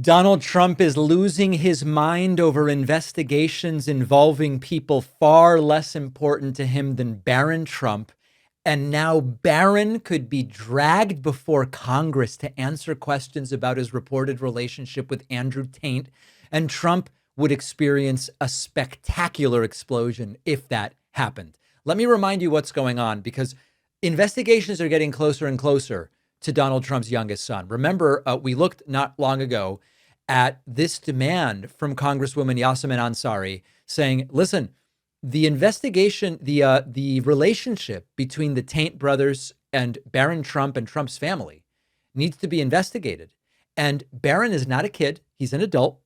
Donald Trump is losing his mind over investigations involving people far less important to him than Barron Trump. And now Barron could be dragged before Congress to answer questions about his reported relationship with Andrew Tate. And Trump would experience a spectacular explosion if that happened. Let me remind you what's going on, because investigations are getting closer and closer to Donald Trump's youngest son. Remember, we looked not long ago at this demand from Congresswoman Yassamin Ansari saying, listen, the investigation, the relationship between the Tate brothers and Barron Trump and Trump's family needs to be investigated. And Barron is not a kid. He's an adult,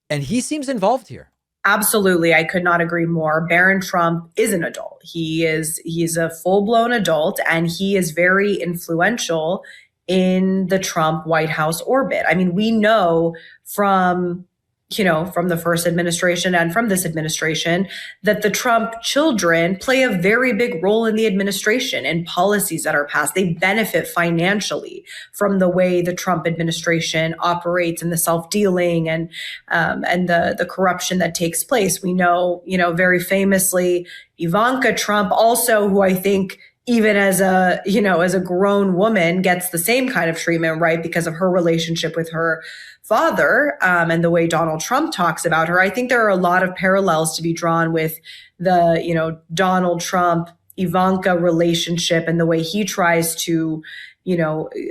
and he seems involved here. Absolutely. I could not agree more. Barron Trump is an adult. He's a full-blown adult, and he is very influential in the Trump White House orbit. I mean, we know from the first administration and from this administration that the Trump children play a very big role in the administration and policies that are passed. They benefit financially from the way the Trump administration operates and the self-dealing and the corruption that takes place. We know, very famously, Ivanka Trump also, who I think even as a grown woman gets the same kind of treatment, right? Because of her relationship with her father, and the way Donald Trump talks about her. I think there are a lot of parallels to be drawn with the, Donald Trump Ivanka relationship and the way he tries to,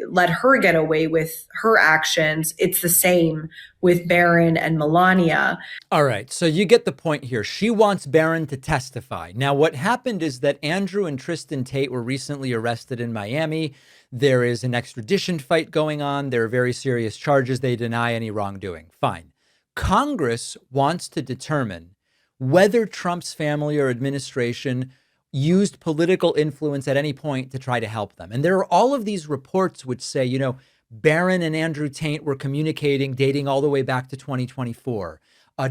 let her get away with her actions. It's the same with Barron and Melania. All right. So you get the point here. She wants Barron to testify. Now, what happened is that Andrew and Tristan Tate were recently arrested in Miami. There is an extradition fight going on. There are very serious charges. They deny any wrongdoing. Fine. Congress wants to determine whether Trump's family or administration used political influence at any point to try to help them. And there are all of these reports which say, Barron and Andrew Tate were communicating, dating all the way back to 2024.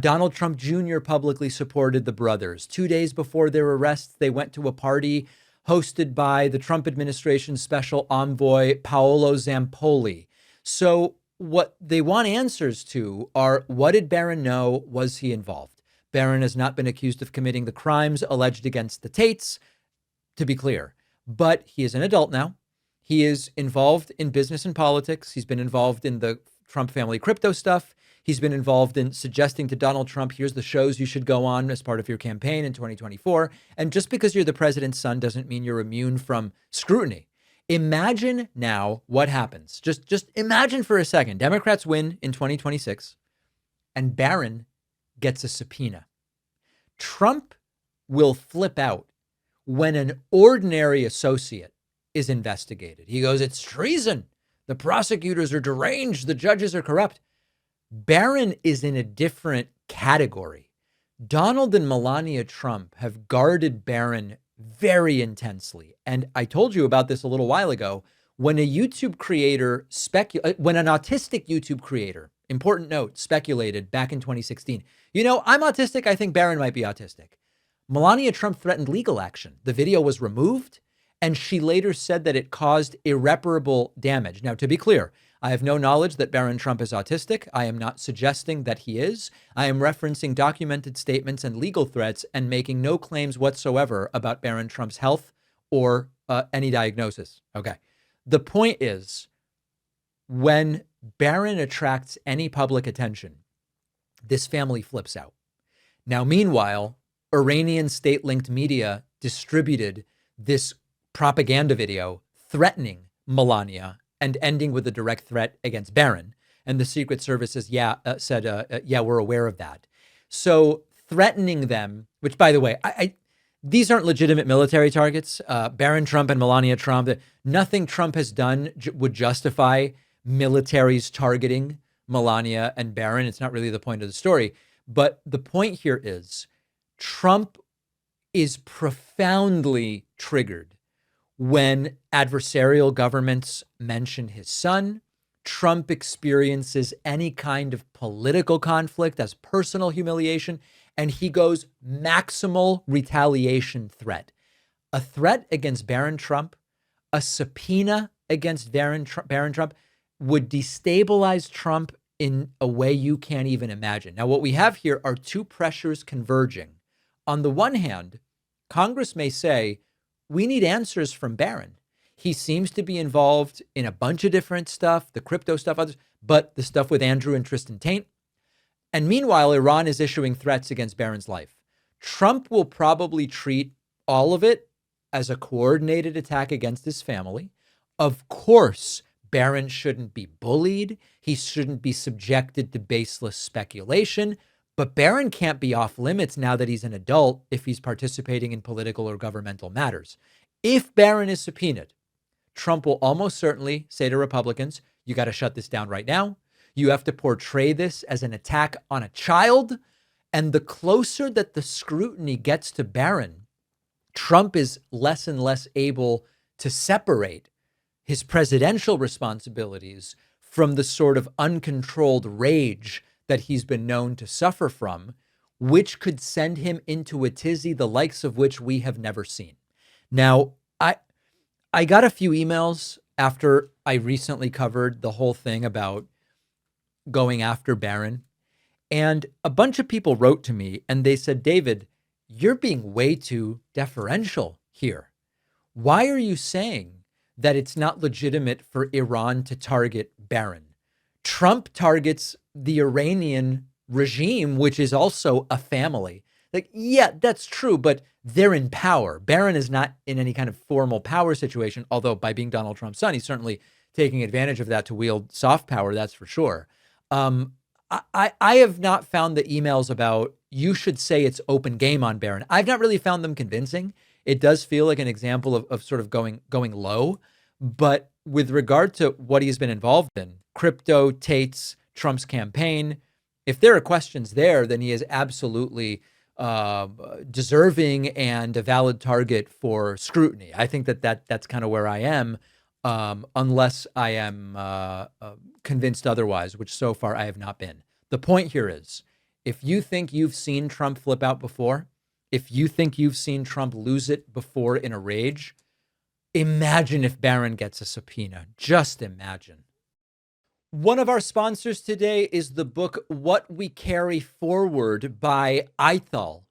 Donald Trump Jr. publicly supported the brothers. 2 days before their arrests, they went to a party hosted by the Trump administration's special envoy, Paolo Zampoli. So what they want answers to are, what did Barron know? Was he involved? Barron has not been accused of committing the crimes alleged against the Tates, to be clear, but he is an adult now. He is involved in business and politics. He's been involved in the Trump family crypto stuff. He's been involved in suggesting to Donald Trump, here's the shows you should go on as part of your campaign in 2024. And just because you're the president's son doesn't mean you're immune from scrutiny. Imagine now what happens. Just imagine for a second. Democrats win in 2026 and Barron gets a subpoena. Trump will flip out when an ordinary associate is investigated. He goes, it's treason. The prosecutors are deranged. The judges are corrupt. Barron is in a different category. Donald and Melania Trump have guarded Barron very intensely. And I told you about this a little while ago. When a YouTube creator when an autistic YouTube creator, important note, speculated back in 2016, I'm autistic. I think Barron might be autistic. Melania Trump threatened legal action. The video was removed, and she later said that it caused irreparable damage. Now, to be clear, I have no knowledge that Barron Trump is autistic. I am not suggesting that he is. I am referencing documented statements and legal threats and making no claims whatsoever about Barron Trump's health or any diagnosis. Okay. The point is, when Barron attracts any public attention, this family flips out. Now, meanwhile, Iranian state-linked media distributed this propaganda video threatening Melania and ending with a direct threat against Barron. And the Secret Service said, we're aware of that. So threatening them, which, by the way, these aren't legitimate military targets. Barron Trump and Melania Trump, nothing Trump has done would justify militaries targeting Melania and Barron. It's not really the point of the story. But the point here is Trump is profoundly triggered when adversarial governments mention his son. Trump experiences any kind of political conflict as personal humiliation, and he goes maximal retaliation threat. A threat against Barron Trump, a subpoena against Barron Trump would destabilize Trump in a way you can't even imagine. Now, what we have here are two pressures converging. On the one hand, Congress may say, we need answers from Barron. He seems to be involved in a bunch of different stuff, the crypto stuff, others, but the stuff with Andrew and Tristan Tate. And meanwhile, Iran is issuing threats against Barron's life. Trump will probably treat all of it as a coordinated attack against his family. Of course, Barron shouldn't be bullied. He shouldn't be subjected to baseless speculation. But Barron can't be off limits now that he's an adult if he's participating in political or governmental matters. If Barron is subpoenaed, Trump will almost certainly say to Republicans, you got to shut this down right now. You have to portray this as an attack on a child. And the closer that the scrutiny gets to Barron, Trump is less and less able to separate his presidential responsibilities from the sort of uncontrolled rage that he's been known to suffer from, which could send him into a tizzy, the likes of which we have never seen. Now, I got a few emails after I recently covered the whole thing about going after Barron, and a bunch of people wrote to me and they said, David, you're being way too deferential here. Why are you saying that it's not legitimate for Iran to target Barron? Trump targets the Iranian regime, which is also a family. Like, yeah, that's true, but they're in power. Barron is not in any kind of formal power situation, although by being Donald Trump's son, he's certainly taking advantage of that to wield soft power, that's for sure. I have not found the emails about you should say it's open game on Barron. I've not really found them convincing. It does feel like an example of sort of going low. But with regard to what he's been involved in, crypto, Tate's, Trump's campaign, if there are questions there, then he is absolutely deserving and a valid target for scrutiny. I think that's kind of where I am, unless I am convinced otherwise, which so far I have not been. The point here is, if you think you've seen Trump flip out before, if you think you've seen Trump lose it before in a rage, imagine if Barron gets a subpoena. Just imagine. One of our sponsors today is the book What We Carry Forward by Ithal.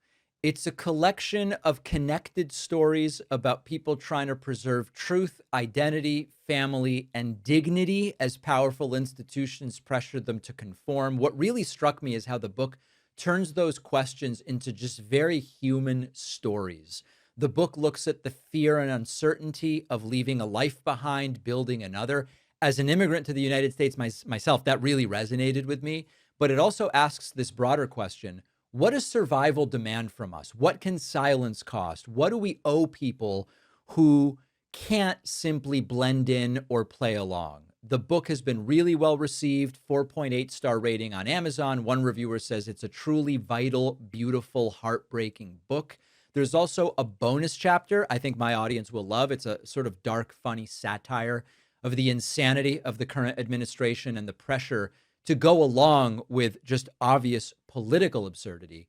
It's a collection of connected stories about people trying to preserve truth, identity, family, and dignity as powerful institutions pressure them to conform. What really struck me is how the book turns those questions into just very human stories. The book looks at the fear and uncertainty of leaving a life behind, building another. As an immigrant to the United States myself, that really resonated with me. But it also asks this broader question: what does survival demand from us? What can silence cost? What do we owe people who can't simply blend in or play along? The book has been really well received, 4.8 star rating on Amazon. One reviewer says it's a truly vital, beautiful, heartbreaking book. There's also a bonus chapter I think my audience will love. It's a sort of dark, funny satire of the insanity of the current administration and the pressure to go along with just obvious political absurdity.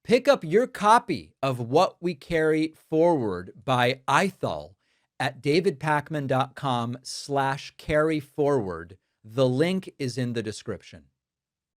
Pick up your copy of What We Carry Forward by Ithal at davidpakman.com/carryforward. The link is in the description.